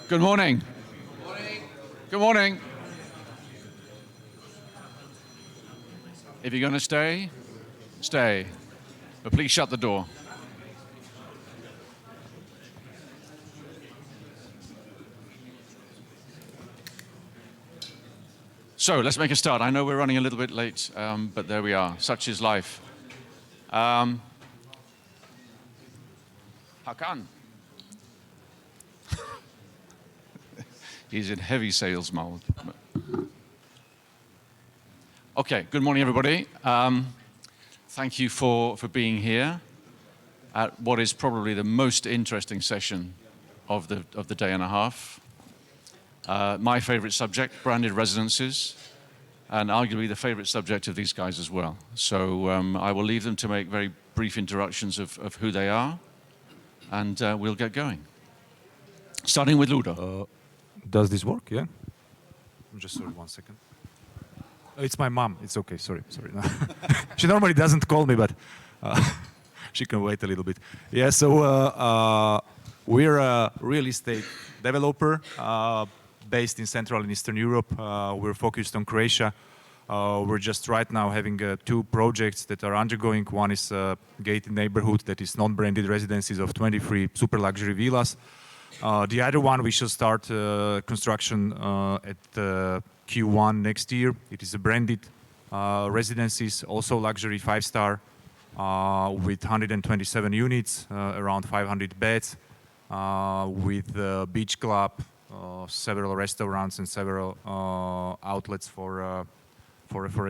Good morning. Good morning. If you're going to stay, stay. But please shut the door. So let's make a start. I know we're running a little bit late, but there we are. Such is life. Hakan. He's in heavy sales mode. Okay, good morning, everybody. Thank you for being here at what is probably the most interesting session of the day and a half. My favorite subject, branded residences, and arguably the favorite subject of these guys as well. So I will leave them to make very brief introductions of who they are, and we'll get going. Starting with Ludo. Does this work? Yeah. Just sorry, 1 second. It's my mom. It's okay. Sorry. She normally doesn't call me, but she can wait a little bit. Yeah. So we're a real estate developer based in Central and Eastern Europe. We're focused on Croatia. We're just right now having 2 projects that are undergoing. One is a gated neighborhood that is non-branded residences of 23 super luxury villas. The other one, we shall start construction at Q1 next year. It is a branded residences, also luxury 5-star with 127 units, around 500 beds, with a beach club, several restaurants and several outlets for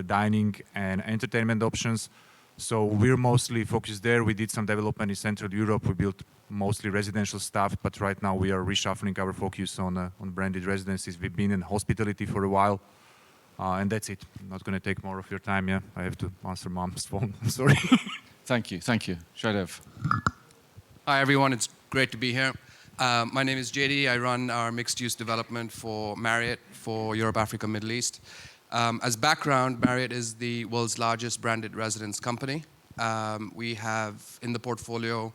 dining and entertainment options. So we're mostly focused there. We did some development in Central Europe. We built mostly residential stuff, but right now we are reshuffling our focus on branded residences. We've been in hospitality for a while, and that's it. I'm not going to take more of your time. Yeah, I have to answer mom's phone. Sorry. Thank you. Jaidev. Hi, everyone. It's great to be here. My name is Jaidev. I run our mixed-use development for Marriott for Europe, Africa, Middle East. As background, Marriott is the world's largest branded residence company. We have in the portfolio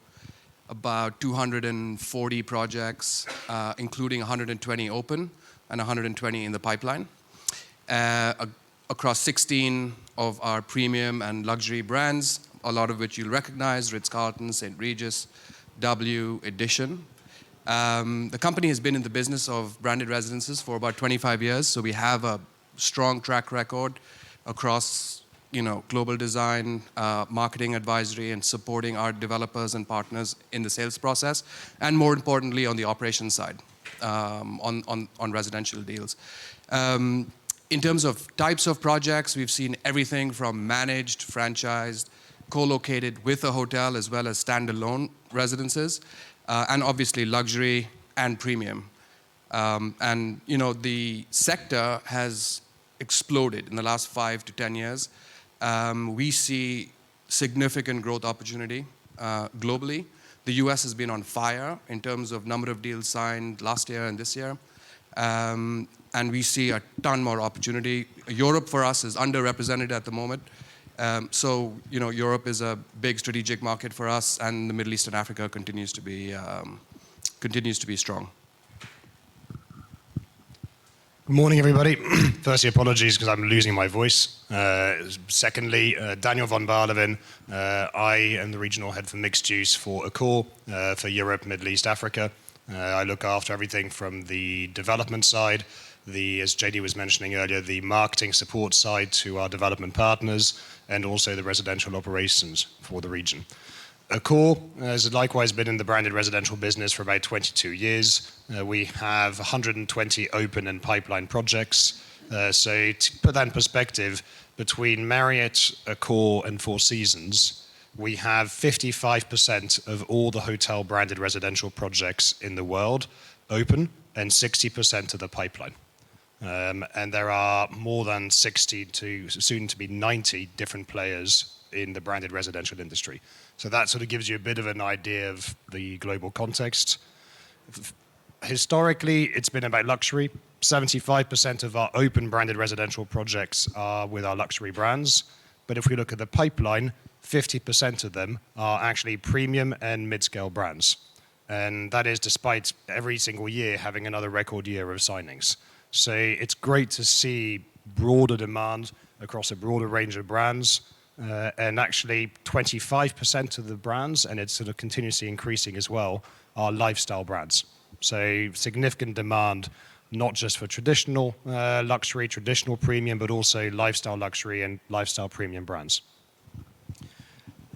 about 240 projects, including 120 open and 120 in the pipeline, across 16 of our premium and luxury brands, a lot of which you'll recognize: Ritz-Carlton, St. Regis, W, Edition. The company has been in the business of branded residences for about 25 years, so we have a strong track record across global design, marketing advisory, and supporting our developers and partners in the sales process, and more importantly on the operations side, on residential deals. In terms of types of projects, we've seen everything from managed, franchised, co-located with a hotel, as well as standalone residences, and obviously luxury and premium. And the sector has exploded in the last 5 to 10 years. We see significant growth opportunity globally. The US has been on fire in terms of number of deals signed last year and this year. And we see a ton more opportunity. Europe for us is underrepresented at the moment. So Europe is a big strategic market for us, and the Middle East and Africa continues to be strong. Good morning, everybody. Firstly, apologies because I'm losing my voice. Secondly, Daniel von Barloewen. I am the regional head for mixed use for Accor for Europe, Middle East, Africa. I look after everything from the development side, as JD was mentioning earlier, the marketing support side to our development partners, and also the residential operations for the region. Accor has likewise been in the branded residential business for about 22 years. We have 120 open and pipeline projects. So to put that in perspective, between Marriott, Accor, and Four Seasons, we have 55% of all the hotel branded residential projects in the world open, and 60% of the pipeline. And there are more than 60 to soon to be 90 different players in the branded residential industry. So that sort of gives you a bit of an idea of the global context. Historically, it's been about luxury. 75% of our open branded residential projects are with our luxury brands. But if we look at the pipeline, 50% of them are actually premium and mid-scale brands. And that is despite every single year having another record year of signings. So it's great to see broader demand across a broader range of brands. And actually 25% of the brands, and it's sort of continuously increasing as well, are lifestyle brands. So significant demand, not just for traditional luxury, traditional premium, but also lifestyle luxury and lifestyle premium brands.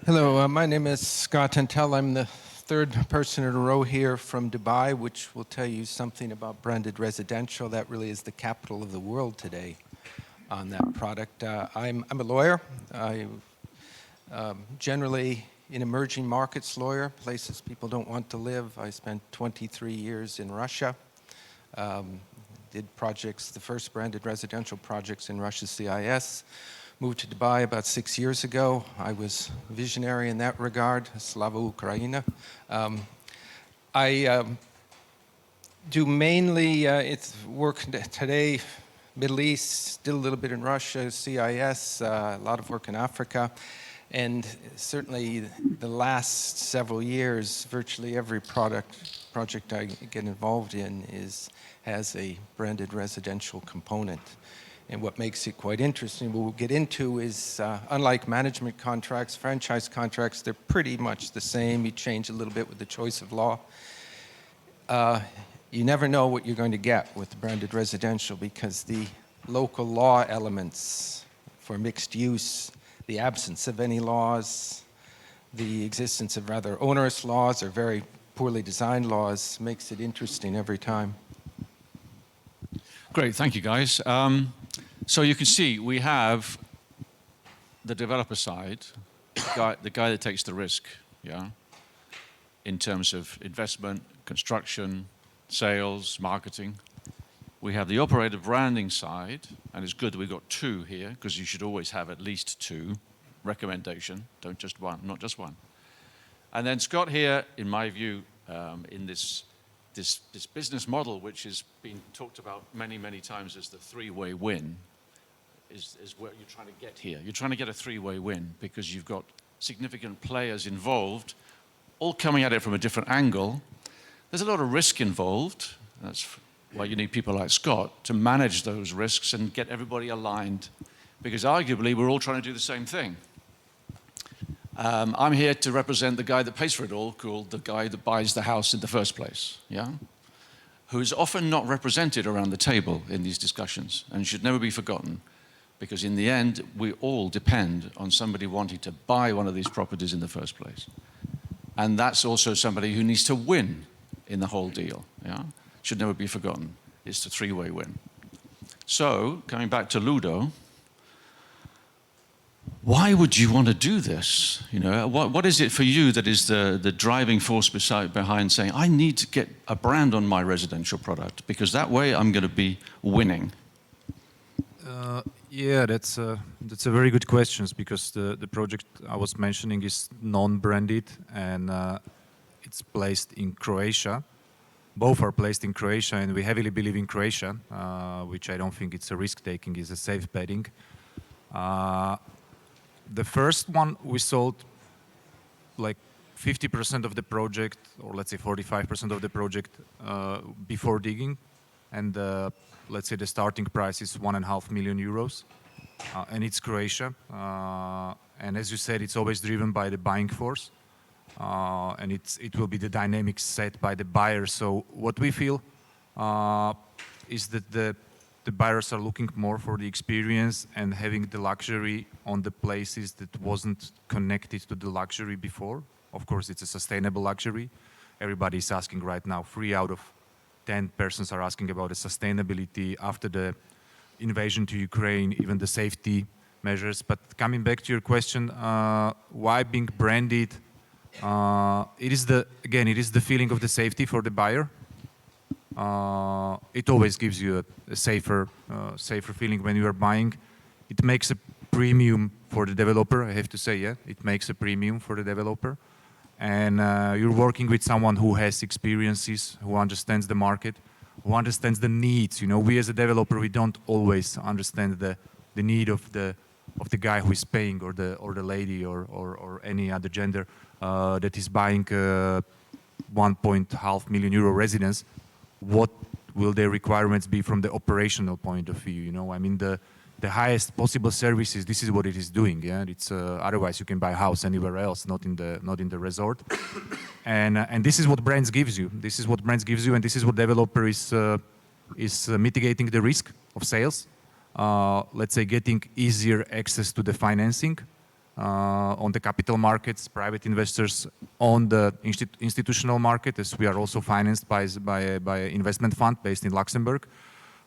Hello, my name is Scott Antel. I'm the third person in a row here from Dubai, which will tell you something about branded residential. That really is the capital of the world today on that product. I'm a lawyer. I'm generally an emerging markets lawyer, places people don't want to live. I spent 23 years in Russia. Did projects, the first branded residential projects in Russia's CIS. Moved to Dubai about 6 years ago. I was visionary in that regard. Slava Ukraina. I do mainly it's work today, Middle East, still a little bit in Russia, CIS, a lot of work in Africa. And certainly the last several years, virtually every project I get involved in has a branded residential component. And what makes it quite interesting, what we'll get into is, unlike management contracts, franchise contracts, they're pretty much the same. You change a little bit with the choice of law. You never know what you're going to get with the branded residential because the local law elements for mixed use, the absence of any laws, the existence of rather onerous laws or very poorly designed laws makes it interesting every time. Great, thank you guys. So you can see we have the developer side, the guy that takes the risk, yeah, in terms of investment, construction, sales, marketing. We have the operator branding side, and it's good that we've got two here because you should always have at least two. Recommendation, don't just one, not just one. And then Scott here, in my view, in this business model, which has been talked about many, many times as the three-way win, is where you're trying to get here. You're trying to get a three-way win because you've got significant players involved, all coming at it from a different angle. There's a lot of risk involved. That's why you need people like Scott to manage those risks and get everybody aligned, because arguably we're all trying to do the same thing. I'm here to represent the guy that pays for it all, called the guy that buys the house in the first place, yeah? Who is often not represented around the table in these discussions and should never be forgotten, because in the end, we all depend on somebody wanting to buy one of these properties in the first place. And that's also somebody who needs to win in the whole deal, yeah? Should never be forgotten. It's a three-way win. So, coming back to Ludo, why would you want to do this? You know, what is it for you that is the driving force behind saying, I need to get a brand on my residential product because that way I'm going to be winning? Yeah, that's a very good question because the project I was mentioning is non-branded and it's placed in Croatia. Both are placed in Croatia, and we heavily believe in Croatia, which I don't think it's a risk-taking, it's a safe betting. The first one we sold like 50% of the project, or let's say 45% of the project before digging, and let's say the starting price is 1.5 million euros, and it's Croatia. And as you said, it's always driven by the buying force, and it will be the dynamics set by the buyer. So what we feel is that the buyers are looking more for the experience and having the luxury on the places that wasn't connected to the luxury before. Of course, it's a sustainable luxury. Everybody is asking right now, 3 out of 10 persons are asking about the sustainability after the invasion to Ukraine, even the safety measures. But coming back to your question, why being branded? It is the feeling of the safety for the buyer. It always gives you a safer feeling when you are buying. It makes a premium for the developer, I have to say, yeah. It makes a premium for the developer. And you're working with someone who has experiences, who understands the market, who understands the needs. You know, we as a developer, we don't always understand the need of the guy who is paying, or the lady, or any other gender that is buying 1.5 million euro residence, what will their requirements be from the operational point of view? You know, I mean, the highest possible services. This is what it is doing. Yeah, it's otherwise you can buy a house anywhere else, not in the resort. And this is what brands gives you. This is what brands gives you, and this is what developer is mitigating the risk of sales. Let's say getting easier access to the financing on the capital markets, private investors on the institutional market, as we are also financed by an investment fund based in Luxembourg.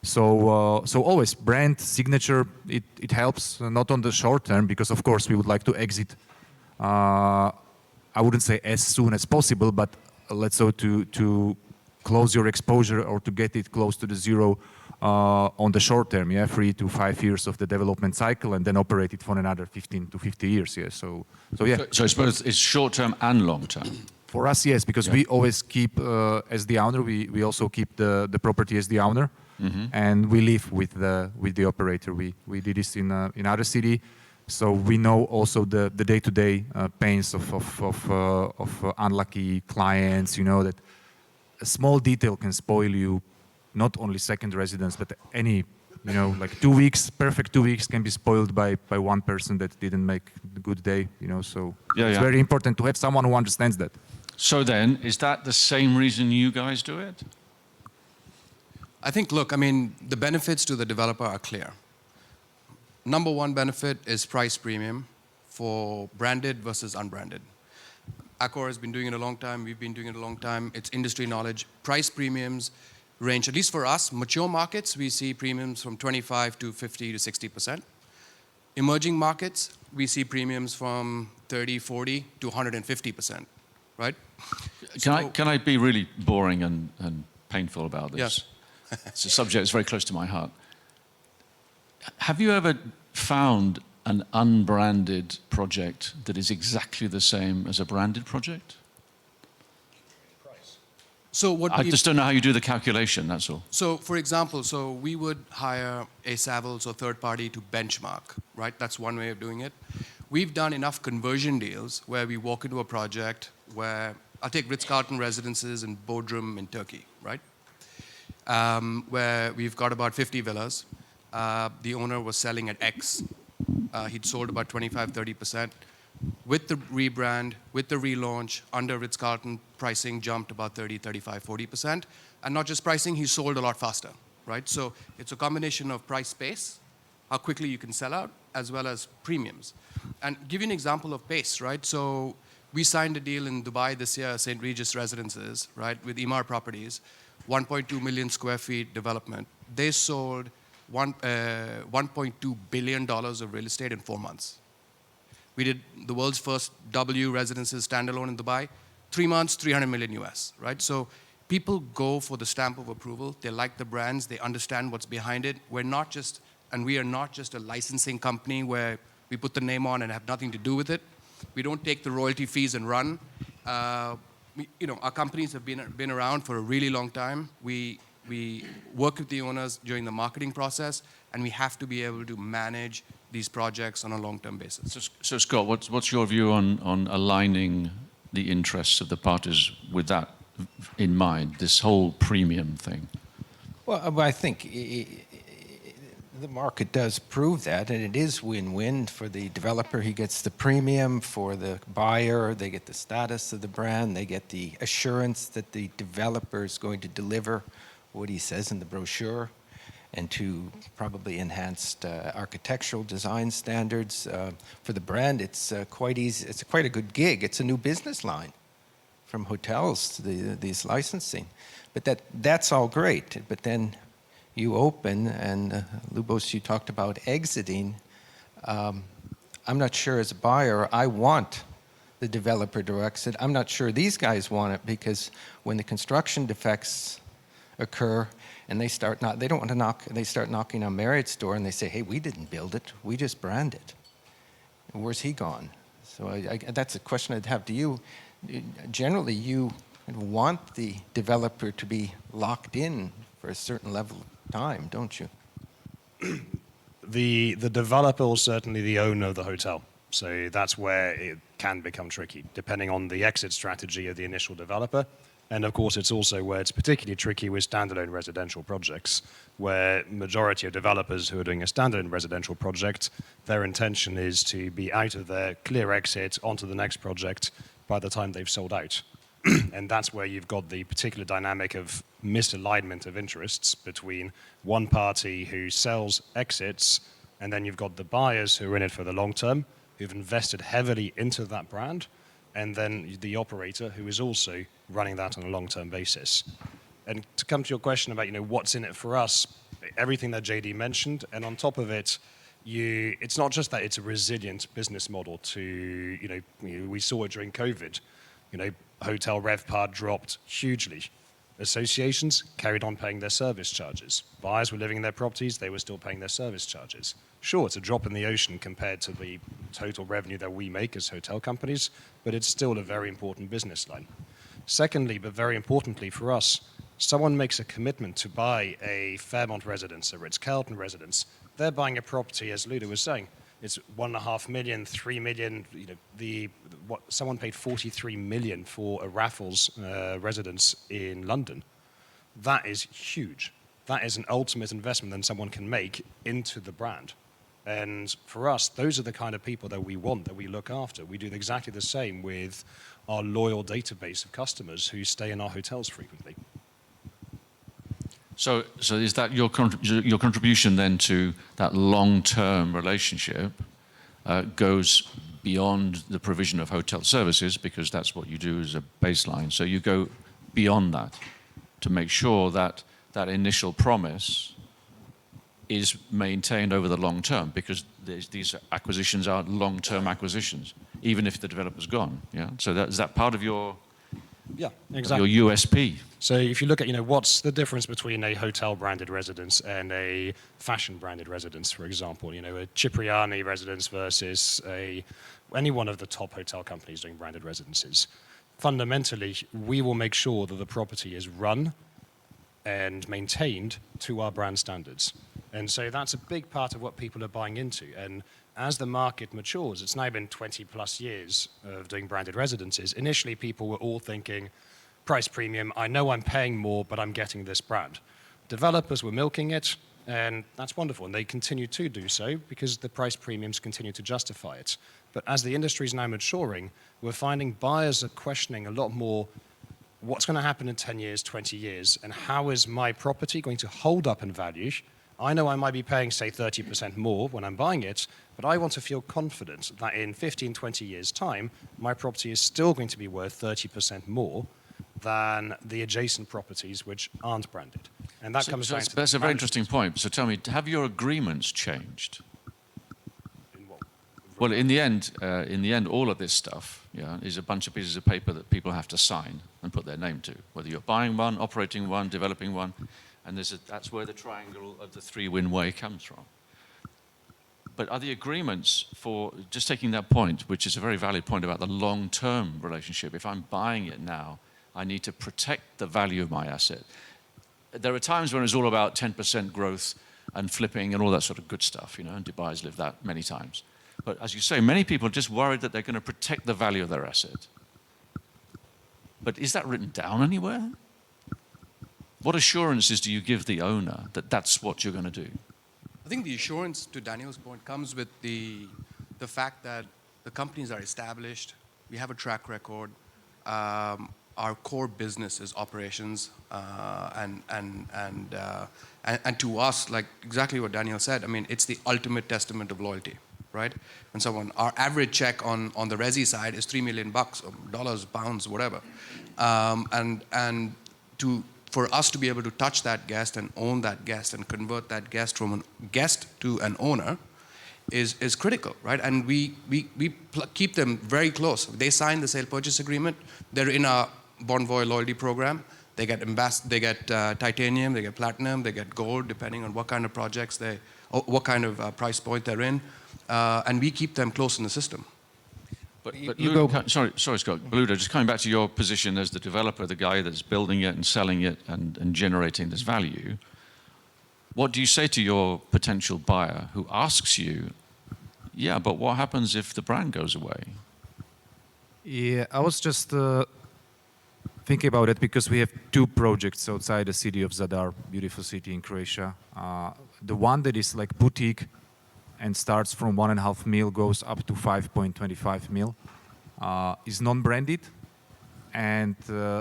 So always brand signature, it helps, not on the short term, because of course we would like to exit, I wouldn't say as soon as possible, but let's say to close your exposure or to get it close to the zero on the short term, yeah, 3 to 5 years of the development cycle, and then operate it for another 15 to 50 years, yeah. So yeah. So I suppose it's short term and long term. For us, yes, because we always keep, as the owner, we also keep the property as the owner, and we live with the operator. We did this in other city, so we know also the day-to-day pains of unlucky clients. You know that a small detail can spoil you, not only second residence, but any, you know, like 2 weeks, perfect 2 weeks can be spoiled by one person that didn't make the good day. You know, so it's very important to have someone who understands that. So then, is that the same reason you guys do it? I think, look, I mean, the benefits to the developer are clear. Number one benefit is price premium for branded versus unbranded. Accor has been doing it a long time. We've been doing it a long time. It's industry knowledge. Price premiums range, at least for us, mature markets, we see premiums from 25 to 50 to 60%. Emerging markets, we see premiums from 30, 40 to 150%, right? Can I be really boring and painful about this? Yes. It's a subject that's very close to my heart. Have you ever found an unbranded project that is exactly the same as a branded project? So what I just don't know how you do the calculation, that's all. So, for example, so we would hire a Savills or third party to benchmark, right? That's one way of doing it. We've done enough conversion deals where we walk into a project where, I'll take Ritz-Carlton Residences in Bodrum in Turkey, right? Where we've got about 50 villas. The owner was selling at X. He'd sold about 25, 30%. With the rebrand, with the relaunch, under Ritz-Carlton, pricing jumped about 30, 35, 40%. And not just pricing, he sold a lot faster, right? So it's a combination of price pace, how quickly you can sell out, as well as premiums. And give you an example of pace, right? So we signed a deal in Dubai this year, St. Regis Residences, right, with EMEA Properties, 1.2 million square feet development. They sold $1.2 billion of real estate in 4 months. We did the world's first W residences standalone in Dubai, 3 months, 300 million US, right? So people go for the stamp of approval. They like the brands. They understand what's behind it. We are not just a licensing company where we put the name on and have nothing to do with it. We don't take the royalty fees and run. Our companies have been around for a really long time. We work with the owners during the marketing process, and we have to be able to manage these projects on a long-term basis. So Scott, what's your view on aligning the interests of the parties with that in mind, this whole premium thing? Well, I think the market does prove that, and it is win-win for the developer. He gets the premium. For the buyer, they get the status of the brand. They get the assurance that the developer is going to deliver what he says in the brochure, and to probably enhanced architectural design standards. For the brand, it's quite easy. It's quite a good gig. It's a new business line, from hotels to these licensing. But that's all great. But then you open, and Lubos, you talked about exiting. I'm not sure as a buyer I want the developer to exit. I'm not sure these guys want it, because when the construction defects occur, and they start knocking on Marriott's door, and they say, hey, we didn't build it, we just brand it. Where's he gone? So that's a question I'd have to you. Generally, you want the developer to be locked in for a certain level of time, don't you? The developer or certainly the owner of the hotel. So that's where it can become tricky, depending on the exit strategy of the initial developer. And of course, it's also where it's particularly tricky with standalone residential projects, where majority of developers who are doing a standalone residential project, their intention is to be out of there, clear exit, onto the next project by the time they've sold out. And that's where you've got the particular dynamic of misalignment of interests between one party who sells, exits, and then you've got the buyers who are in it for the long term, who've invested heavily into that brand, and then the operator who is also running that on a long-term basis. And to come to your question about, what's in it for us, everything that JD mentioned, and on top of it, it's not just that it's a resilient business model to, we saw it during COVID. Hotel RevPAR dropped hugely. Associations carried on paying their service charges. Buyers were living in their properties, they were still paying their service charges. Sure, it's a drop in the ocean compared to the total revenue that we make as hotel companies, but it's still a very important business line. Secondly, but very importantly for us, someone makes a commitment to buy a Fairmont residence, a Ritz-Carlton residence. They're buying a property, as Ludo was saying, it's 1.5 million, 3 million. Someone paid 43 million for a Raffles residence in London. That is huge. That is an ultimate investment that someone can make into the brand. And for us, those are the kind of people that we want, that we look after. We do exactly the same with our loyal database of customers who stay in our hotels frequently. So is that your contribution then to that long-term relationship goes beyond the provision of hotel services, because that's what you do as a baseline. So you go beyond that to make sure that that initial promise is maintained over the long term, because these acquisitions are long-term acquisitions, even if the developer's gone. Yeah. So is that part of your exactly. your USP? So if you look at, what's the difference between a hotel-branded residence and a fashion-branded residence, for example, a Cipriani residence versus any one of the top hotel companies doing branded residences. Fundamentally, we will make sure that the property is run and maintained to our brand standards. And so that's a big part of what people are buying into. And as the market matures, it's now been 20 plus years of doing branded residences. Initially, people were all thinking, price premium, I know I'm paying more, but I'm getting this brand. Developers were milking it, and that's wonderful. And they continue to do so because the price premiums continue to justify it. But as the industry is now maturing, we're finding buyers are questioning a lot more what's going to happen in 10 years, 20 years, and how is my property going to hold up in value? I know I might be paying, say, 30% more when I'm buying it, but I want to feel confident that in 15, 20 years' time, my property is still going to be worth 30% more than the adjacent properties which aren't branded. And that comes down to... That's a very interesting point. So tell me, have your agreements changed? In what? Well, in the end, all of this stuff is a bunch of pieces of paper that people have to sign and put their name to, whether you're buying one, operating one, developing one. And that's where the triangle of the three-win way comes from. But are the agreements for, just taking that point, which is a very valid point about the long-term relationship, if I'm buying it now, I need to protect the value of my asset. There are times when it's all about 10% growth and flipping and all that sort of good stuff, and Dubai's lived that many times. But as you say, many people are just worried that they're going to protect the value of their asset. But is that written down anywhere? What assurances do you give the owner that that's what you're going to do? I think the assurance, to Daniel's point, comes with the fact that the companies are established, we have a track record, our core business is operations, and to us, like exactly what Daniel said, I mean, it's the ultimate testament of loyalty, right? When our average check on the resi side is $3 million, or dollars, pounds, whatever, for us to be able to touch that guest and own that guest and convert that guest from a guest to an owner is critical, right? And we keep them very close. They sign the sale purchase agreement. They're in our Bonvoy loyalty program. They get titanium, they get platinum, they get gold, depending on what kind of projects what kind of price point they're in, and we keep them close in the system. But Ludo, sorry, Scott. Ludo, just coming back to your position as the developer, the guy that's building it and selling it and generating this value, what do you say to your potential buyer who asks you, Yeah, but what happens if the brand goes away? Yeah, I was just thinking about it because we have two projects outside the city of Zadar, beautiful city in Croatia. The one that is like boutique and starts from 1.5 mil, goes up to 5.25 mil, is non-branded. And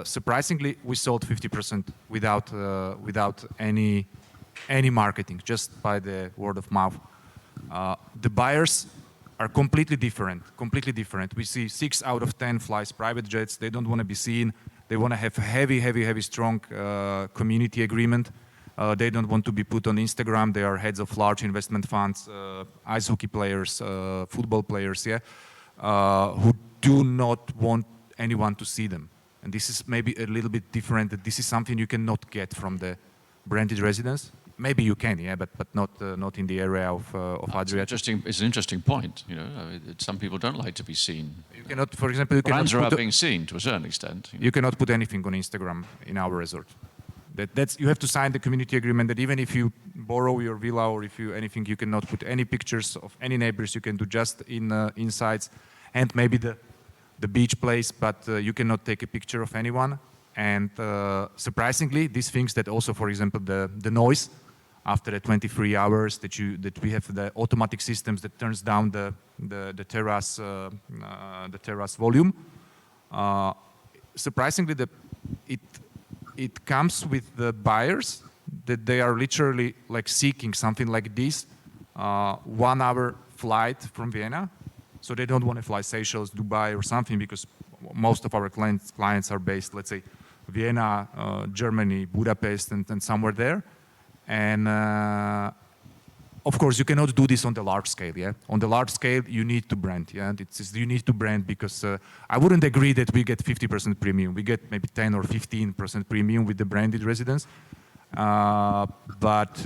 surprisingly, we sold 50% without any marketing, just by the word of mouth. The buyers are completely different. We see 6 out of 10 flies private jets. They don't want to be seen. They want to have a heavy, strong community agreement. They don't want to be put on Instagram. They are heads of large investment funds, ice hockey players, football players, yeah, who do not want anyone to see them. And this is maybe a little bit different. That this is something you cannot get from the branded residence. Maybe you can, yeah, but not in the area of IDEEA. It's an interesting point. You know, some people don't like to be seen. You cannot, for example, brands are being seen to a certain extent. You cannot put anything on Instagram in our resort. That's you have to sign the community agreement that even if you borrow your villa or if you anything, you cannot put any pictures of any neighbors. You can do just insides and maybe the beach place, but you cannot take a picture of anyone. And surprisingly, these things that also, for example, the noise after the 23 hours that we have the automatic systems that turns down the terrace volume. Surprisingly, it comes with the buyers that they are literally like seeking something like this 1 hour flight from Vienna. So they don't want to fly Seychelles, Dubai or something because most of our clients are based, let's say, Vienna, Germany, Budapest and somewhere there. And of course, you cannot do this on the large scale. Yeah, on the large scale, you need to brand. Yeah, you need to brand because I wouldn't agree that we get 50% premium. We get maybe 10 or 15% premium with the branded residence. But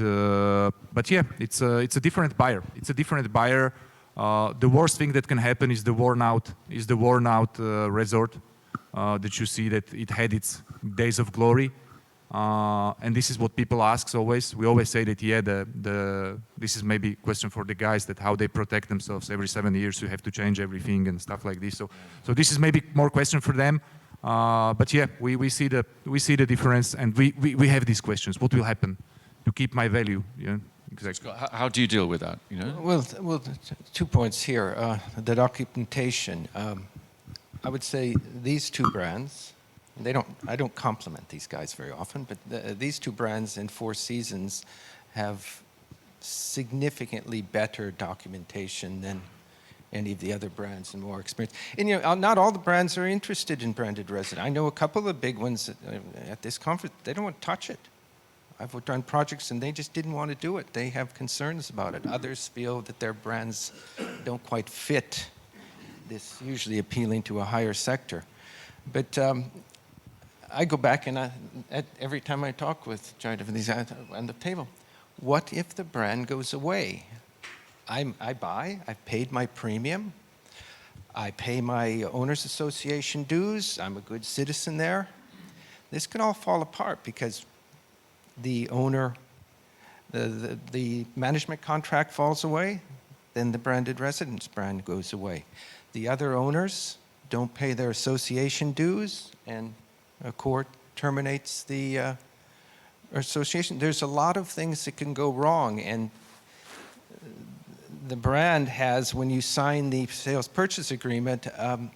yeah, it's a different buyer. It's a different buyer. The worst thing that can happen is the worn out resort that you see that it had its days of glory. And this is what people ask always. We always say that, yeah, this is maybe a question for the guys that how they protect themselves. Every 7 years you have to change everything and stuff like this. So this is maybe more question for them. But yeah, we see the difference and we have these questions. What will happen to keep my value? Yeah, exactly. How do you deal with that? You know? Well, 2 points here. The documentation. I would say these two brands. I don't compliment these guys very often, but these two brands in Four Seasons have significantly better documentation than any of the other brands and more experience. And you know, not all the brands are interested in branded residence. I know a couple of the big ones at this conference, they don't want to touch it. I've worked on projects and they just didn't want to do it. They have concerns about it. Others feel that their brands don't quite fit this usually appealing to a higher sector. But I go back and every time I talk with Jaidev and these guys on the table, what if the brand goes away? I've paid my premium, I pay my owners association dues, I'm a good citizen there. This can all fall apart because the owner, the management contract falls away, then the branded residence brand goes away. The other owners don't pay their association dues and Accor terminates the association. There's a lot of things that can go wrong, and the brand has, when you sign the sales purchase agreement, an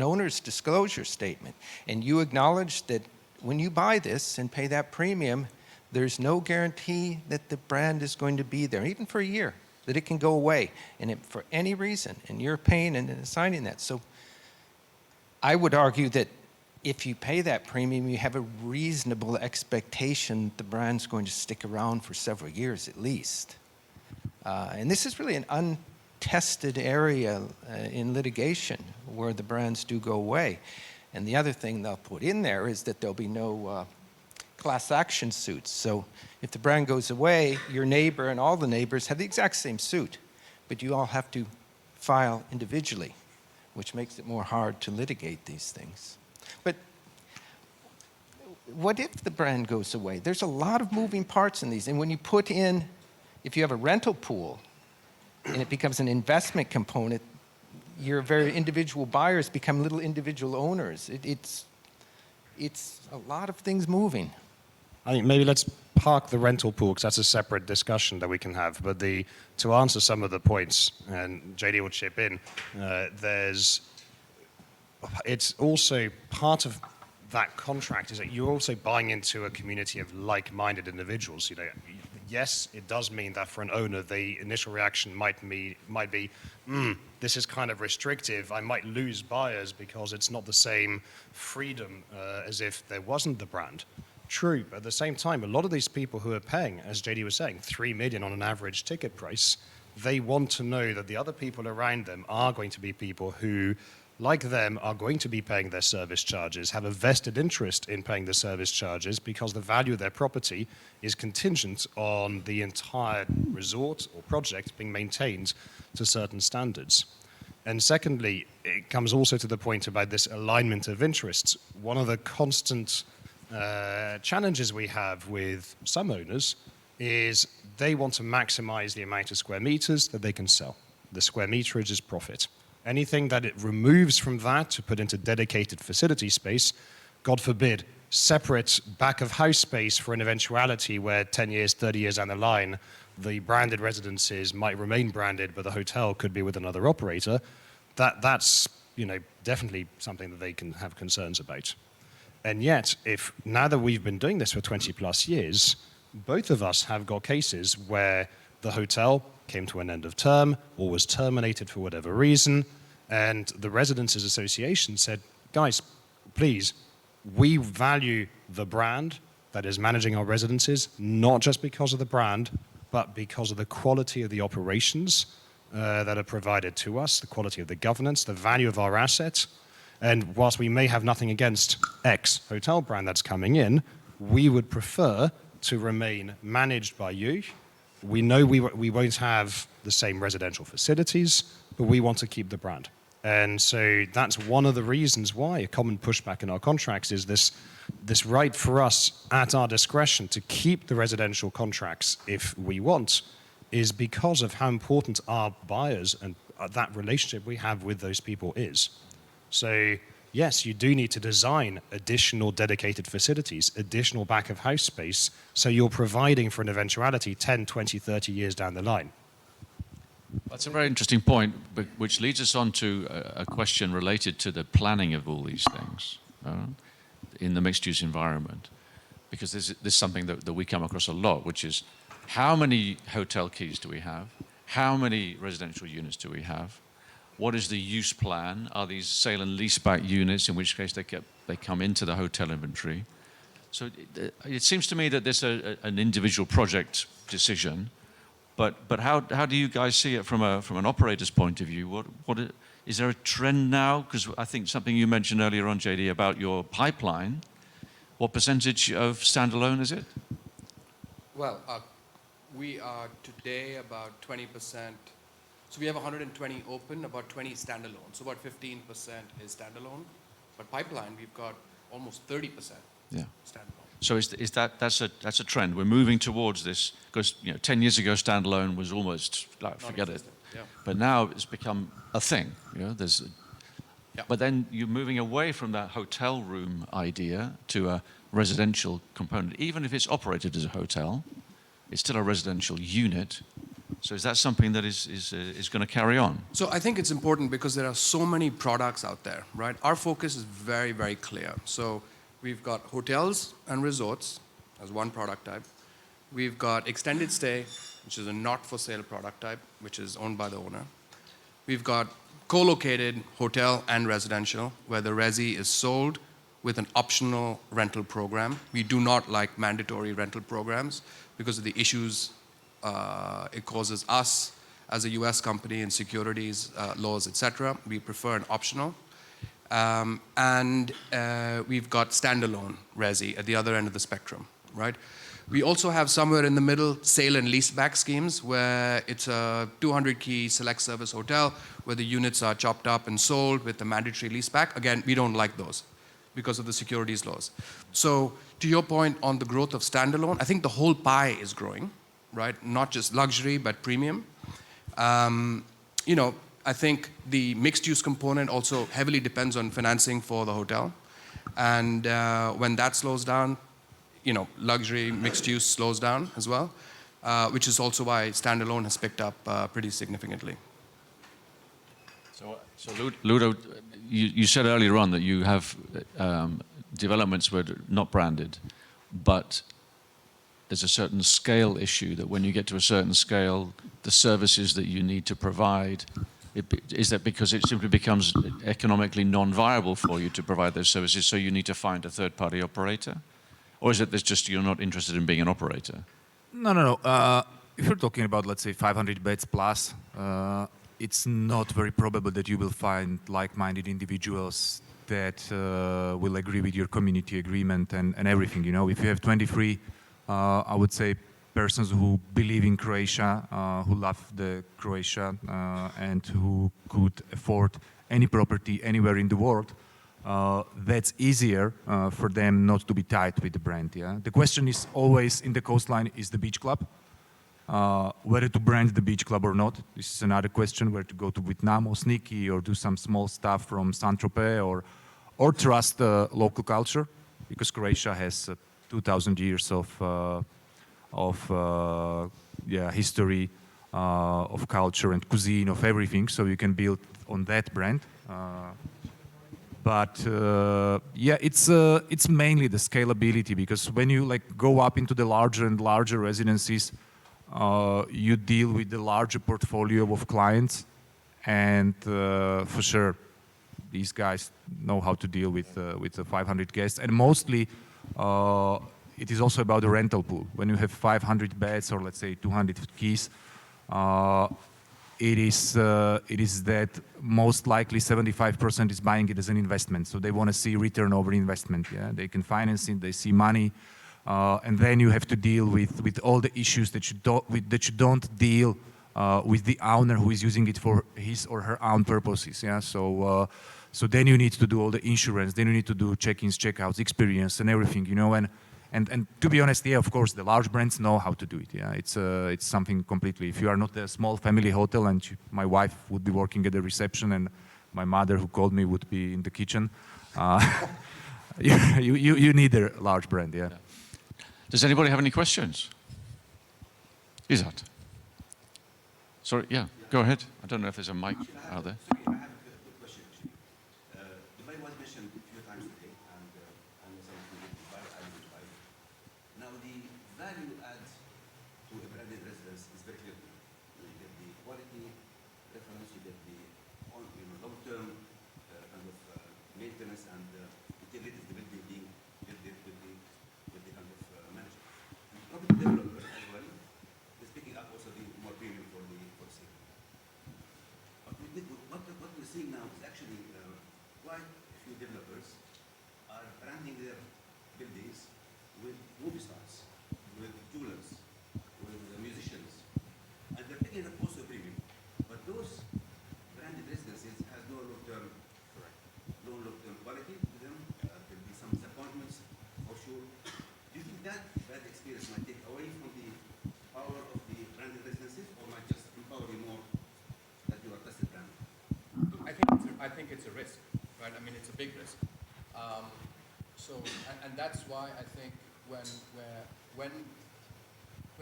owner's disclosure statement, and you acknowledge that when you buy this and pay that premium, there's no guarantee that the brand is going to be there, even for a year, that it can go away, and for any reason, and you're paying and signing that. So I would argue that if you pay that premium, you have a reasonable expectation the brand's going to stick around for several years at least. And this is really an untested area in litigation where the brands do go away. And the other thing they'll put in there is that there'll be no class action suits. So if the brand goes away, your neighbor and all the neighbors have the exact same suit, but you all have to file individually, which makes it more hard to litigate these things. But what if the brand goes away? There's a lot of moving parts in these. And when you put in, if you have a rental pool, and it becomes an investment component, your very individual buyers become little individual owners. It's a lot of things moving. I think maybe let's park the rental pool because that's a separate discussion that we can have. But to answer some of the points, and JD will chip in, it's also part of that contract is that you're also buying into a community of like-minded individuals. Yes, it does mean that for an owner, the initial reaction might be, this is kind of restrictive. I might lose buyers because it's not the same freedom as if there wasn't the brand. True, but at the same time, a lot of these people who are paying, as JD was saying, 3 million on an average ticket price, they want to know that the other people around them are going to be people who, like them, are going to be paying their service charges, have a vested interest in paying the service charges because the value of their property is contingent on the entire resort or project being maintained to certain standards. And secondly, it comes also to the point about this alignment of interests. One of the constant challenges we have with some owners is they want to maximize the amount of square meters that they can sell. The square meterage is profit. Anything that it removes from that to put into dedicated facility space, God forbid, separate back of house space for an eventuality where 10 years, 30 years down the line, the branded residences might remain branded, but the hotel could be with another operator, that's definitely something that they can have concerns about. And yet, now that we've been doing this for 20 plus years, both of us have got cases where the hotel came to an end of term or was terminated for whatever reason, and the Residences Association said, guys, please, we value the brand that is managing our residences, not just because of the brand, but because of the quality of the operations that are provided to us, the quality of the governance, the value of our assets. And whilst we may have nothing against X hotel brand that's coming in, we would prefer to remain managed by you. We know we won't have the same residential facilities, but we want to keep the brand. And so that's one of the reasons why a common pushback in our contracts is this right for us at our discretion to keep the residential contracts if we want, is because of how important our buyers and that relationship we have with those people is. So yes, you do need to design additional dedicated facilities, additional back of house space, so you're providing for an eventuality 10, 20, 30 years down the line. That's a very interesting point, which leads us on to a question related to the planning of all these things in the mixed-use environment. Because this is something that we come across a lot, which is how many hotel keys do we have? How many residential units do we have? What is the use plan? Are these sale and leaseback units, in which case they come into the hotel inventory? So it seems to me that there's an individual project decision, but how do you guys see it from an operator's point of view? Is there a trend now? Because I think something you mentioned earlier on, JD, about your pipeline. What percentage of standalone is it? Well, we are today about 20%. So we have 120 open, about 20 standalone. So about 15% is standalone. But pipeline, we've got almost 30% standalone. So that's a trend. We're moving towards this because 10 years ago standalone was almost like forget it. Yeah. But now it's become a thing. Yeah. But then you're moving away from that hotel room idea to a residential component. Even if it's operated as a hotel, it's still a residential unit. So is that something that is going to carry on? So I think it's important because there are so many products out there, right? Our focus is very, very clear. So we've got hotels and resorts as one product type. We've got extended stay, which is a not-for-sale product type, which is owned by the owner. We've got co-located hotel and residential, where the resi is sold with an optional rental program. We do not like mandatory rental programs because of the issues it causes us as a US company in securities laws, etc. We prefer an optional. And we've got standalone resi at the other end of the spectrum, right? We also have somewhere in the middle sale and leaseback schemes where it's a 200-key select service hotel where the units are chopped up and sold with the mandatory leaseback. Again, we don't like those because of the securities laws. So to your point on the growth of standalone, I think the whole pie is growing, right? Not just luxury, but premium. I think the mixed-use component also heavily depends on financing for the hotel. And when that slows down, luxury mixed-use slows down as well, which is also why standalone has picked up pretty significantly. So Ludo, you said earlier on that you have developments where they're not branded, but there's a certain scale issue that when you get to a certain scale, the services that you need to provide, is that because it simply becomes economically non-viable for you to provide those services, so you need to find a third-party operator? Or is it that just you're not interested in being an operator? No. If you're talking about, let's say, 500 beds plus, it's not very probable that you will find like-minded individuals that will agree with your community agreement and everything. If you have 23, I would say, persons who believe in Croatia, who love the Croatia, and who could afford any property anywhere in the world, that's easier for them not to be tied with the brand. Yeah? The question is always in the coastline is the beach club. Whether to brand the beach club or not, this is another question. Where to go to Vietnam or Sneaky or do some small stuff from Saint-Tropez or trust the local culture, because Croatia has 2,000 years of history, of culture and cuisine, of everything. So you can build on that brand. It's mainly the scalability, because when you go up into the larger and larger residencies, you deal with the larger portfolio of clients, and for sure, these guys know how to deal with the 500 guests, and mostly it is also about the rental pool. When you have 500 beds or let's say 200 keys, it is that most likely 75% is buying it as an investment. So they want to see return over investment. Yeah, they can finance it, they see money, and then you have to deal with all the issues that you don't deal with the owner who is using it for his or her own purposes. Yeah, so then you need to do all the insurance, then you need to do check-ins, check-outs, experience, and everything. And to be honest, yeah, of course, the large brands know how to do it. Yeah, it's something completely. If you are not a small family hotel, and my wife would be working at the reception, and my mother, who called me, would be in the kitchen, you need a large brand. Yeah. Does anybody have any questions? Izzat. Sorry, yeah, go ahead. I don't know if there's a mic out there. Sorry, I have a quick question, actually. Dubai was mentioned a few times today, and I know some of you live in Dubai, I live in Dubai. Now, the value add to a branded residence is very clear. You get the quality reference, you get the long-term kind of maintenance and integrity of the building being built with the kind of manager. And property developer as well is picking up also the more premium for sale. What we're seeing now is actually quite a few developers are branding their buildings with movie stars, with jewelers, with musicians, and they're picking up also a premium. But those branded residences has no long-term quality to them. There'll be some disappointments for sure. Do you think that bad experience might take away from the power of the branded residences, or might just empower you more that you are trusted brand? I think it's a risk, right? I mean, it's a big risk. And that's why I think when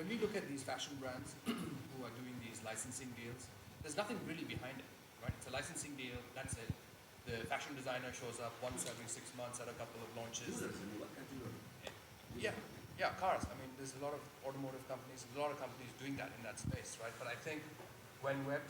we look at these fashion brands who are doing these licensing deals, there's nothing really behind it, right? It's a licensing deal, that's it. The fashion designer shows up once every 6 months at a couple of launches. Yeah, cars. I mean, there's a lot of automotive companies, there's a lot of companies doing that in that space, right? But I think when we're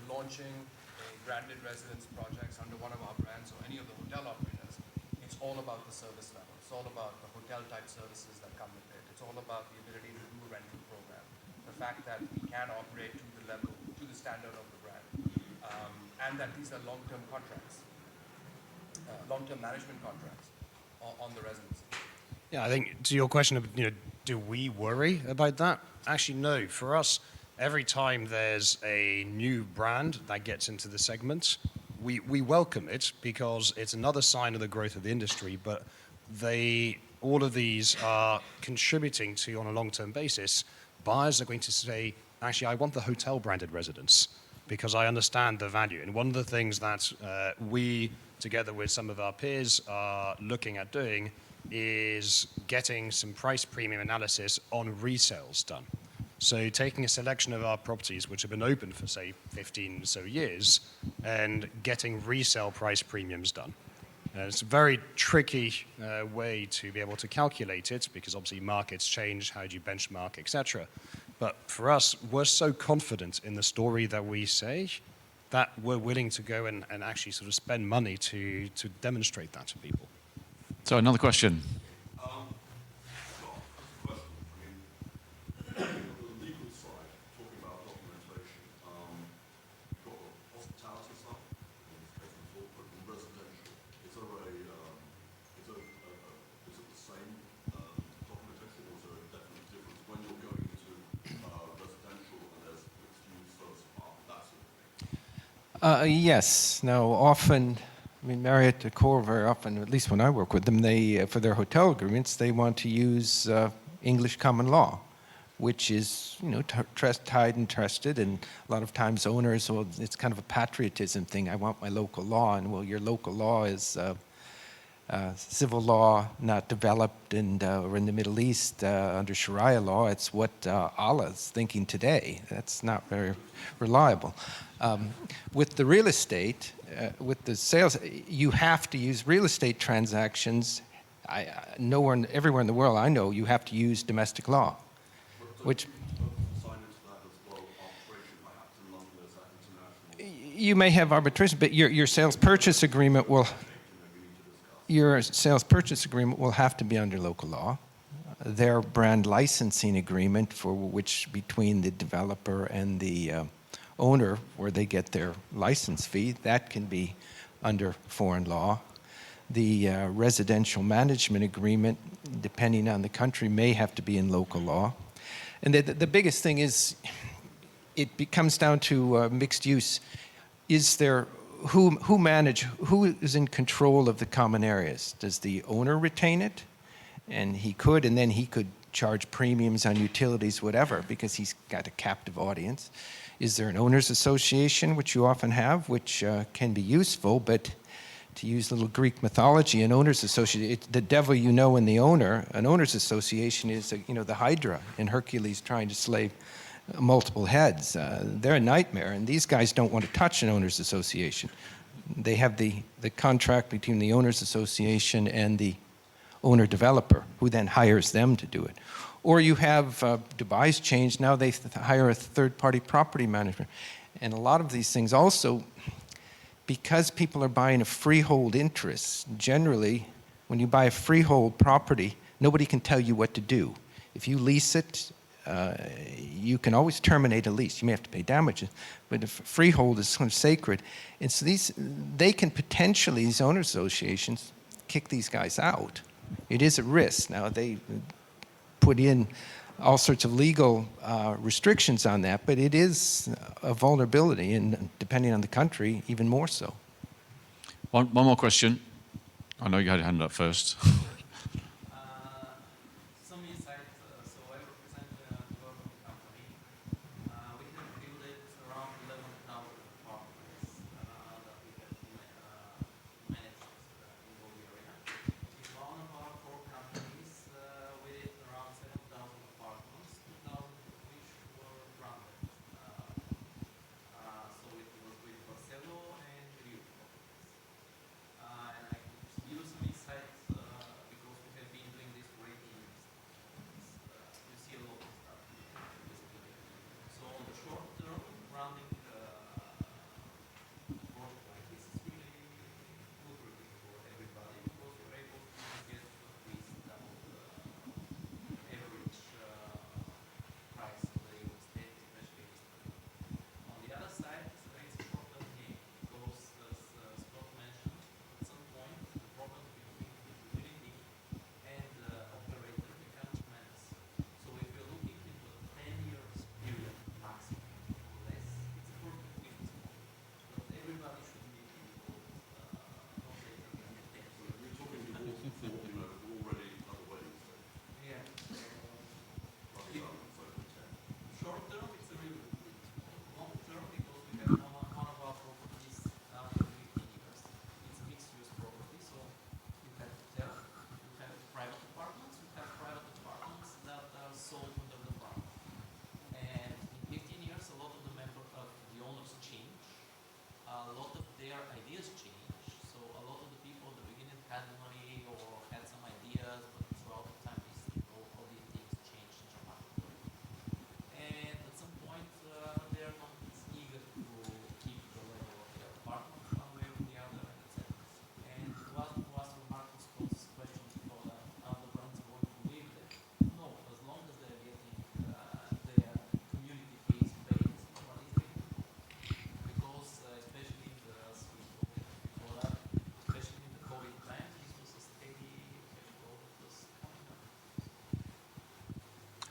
launching a branded residence projects under one of our brands or any of the hotel operators, it's all about the service level. It's all about the hotel type services that come with it. It's all about the ability to do a rental program. The fact that we can operate to the level, to the standard of the brand. And that these are long-term contracts, long-term management contracts on the residency. Yeah, I think to your question of, do we worry about that? Actually, no. For us, every time there's a new brand that gets into the segment, we welcome it because it's another sign of the growth of the industry, but all of these are contributing to, on a long-term basis, buyers are going to say, actually, I want the hotel-branded residence because I understand the value. And one of the things that we, together with some of our peers, are looking at doing is getting some price premium analysis on resales done. So taking a selection of our properties, which have been open for, say, 15 or so years, and getting resale price premiums done. It's a very tricky way to be able to calculate it because obviously markets change, how do you benchmark, etc. But for us, we're so confident in the story that we say that we're willing to go and actually sort of spend money to demonstrate that to people. So another question. Yes. Now, often, I mean, Marriott, Accor, very often, at least when I work with them, they, for their hotel agreements, they want to use English common law, which is, you know, tied and trusted, and a lot of times owners, well, it's kind of a patriotism thing. I want my local law, and well, your local law is civil law not developed or in the Middle East under Sharia law. It's what Allah's thinking today. That's not very reliable. With the real estate, with the sales, you have to use real estate transactions. Everywhere in the world I know, you have to use domestic law, which you may have arbitration, but your sales purchase agreement will have to be under local law. Their brand licensing agreement, for which between the developer and the owner, where they get their license fee, that can be under foreign law. The residential management agreement, depending on the country, may have to be in local law. And the biggest thing is, it comes down to mixed use. Is there who is in control of the common areas? Does the owner retain it? And then he could charge premiums on utilities, whatever, because he's got a captive audience. Is there an owners association, which you often have, which can be useful, but to use little Greek mythology, an owners association, the devil you know in the owner, an owners association is, the Hydra in Hercules trying to slay multiple heads. They're a nightmare, and these guys don't want to touch an owners association. They have the contract between the owners association and the owner developer, who then hires them to do it. Or you have, Dubai's changed, now they hire a third-party property manager. And a lot of these things also, because people are buying a freehold interest, generally, when you buy a freehold property, nobody can tell you what to do. If you lease it, you can always terminate a lease. You may have to pay damages, but if freehold is sort of sacred. And so they can potentially, these owner associations, kick these guys out. It is a risk. Now, they put in all sorts of legal restrictions on that, but it is a vulnerability, and depending on the country, even more so. One more question. I know you had your hand up first. Some insight. So I represent a development company. We have built around 11,000 apartments that we have managed in all the area. In one of our core companies, we did around 7,000 apartments, 2,000 of which were branded. So it was with Barcelona and Rio properties. And I could give you some insights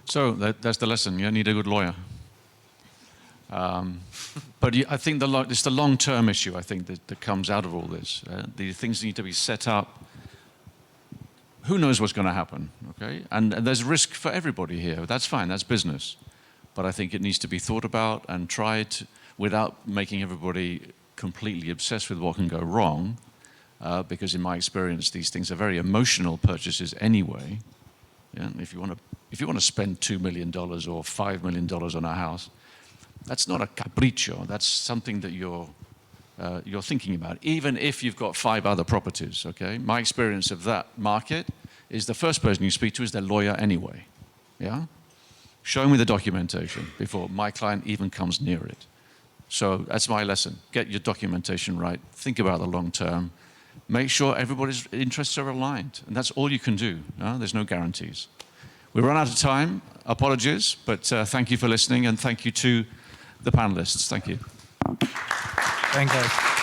So that's the lesson. You need a good lawyer. But I think it's the long-term issue, I think, that comes out of all this. The things need to be set up. Who knows what's going to happen, okay? And there's risk for everybody here. That's fine, that's business. But I think it needs to be thought about and tried without making everybody completely obsessed with what can go wrong, because in my experience, these things are very emotional purchases anyway. Yeah? If you want to spend $2 million or $5 million on a house, that's not a capriccio. That's something that you're thinking about, even if you've got 5 other properties, okay? My experience of that market is the first person you speak to is their lawyer anyway, yeah? Show me the documentation before my client even comes near it. So that's my lesson. Get your documentation right. Think about the long term. Make sure everybody's interests are aligned. And that's all you can do. There's no guarantees. We've run out of time. Apologies. But thank you for listening. And thank you to the panelists. Thank you. Thank you.